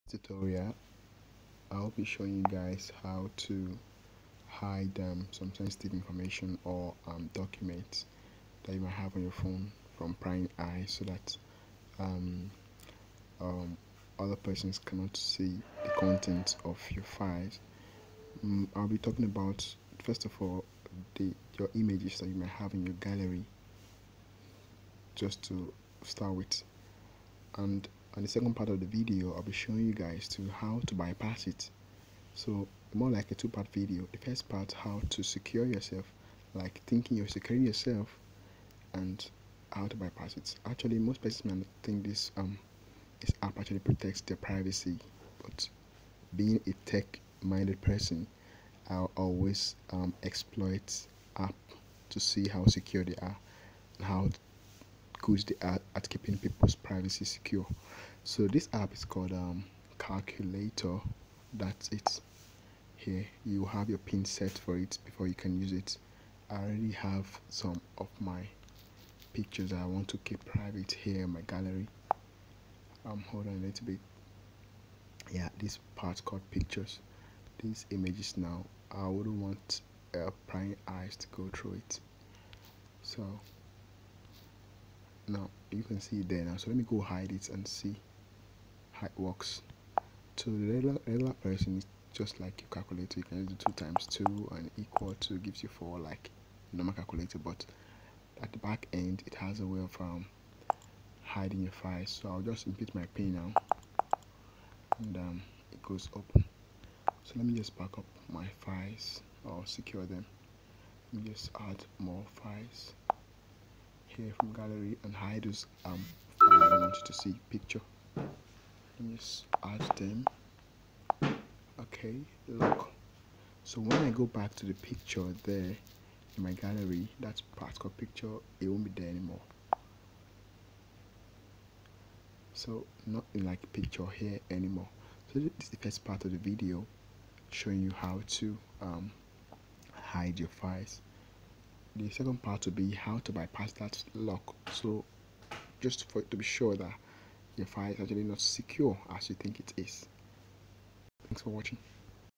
Tutorial, I'll be showing you guys how to hide some sensitive information or documents that you might have on your phone from prying eyes, so that um, other persons cannot see the content of your files. I'll be talking about, first of all, your images that you might have in your gallery, just to start with. And on the second part of the video, I'll be showing you guys how to bypass it. So more like a two-part video. The first part, how to secure yourself, like thinking you're securing yourself, and how to bypass it. Actually, most persons think this app actually protects their privacy, but being a tech-minded person, I'll always exploit app to see how secure they are and how good they are at keeping people's privacy secure. So this app is called Calculator. That's it. Here you have your pin set for it before you can use it. I already have some of my pictures I want to keep private here in my gallery. Hold on a little bit. Yeah, this part called pictures. These images now, I wouldn't want prying eyes to go through it. So now you can see it there now. So let me go hide it and see how it works. So the regular person is just like your calculator. You can do 2 times 2 and equal to gives you 4, like normal calculator, but at the back end it has a way of hiding your files. So I'll just input my pin now, and it goes open. So let me just back up my files or secure them. Let me just add more files here from gallery and hide those files I don't want you to see. Picture. Let me just add them. Okay, look. So when I go back to the picture there in my gallery, that part called picture, it won't be there anymore. So not in like picture here anymore. So this is the first part of the video, showing you how to hide your files. The second part will be how to bypass that lock. So just to be sure that your file is actually not secure as you think it is. Thanks for watching.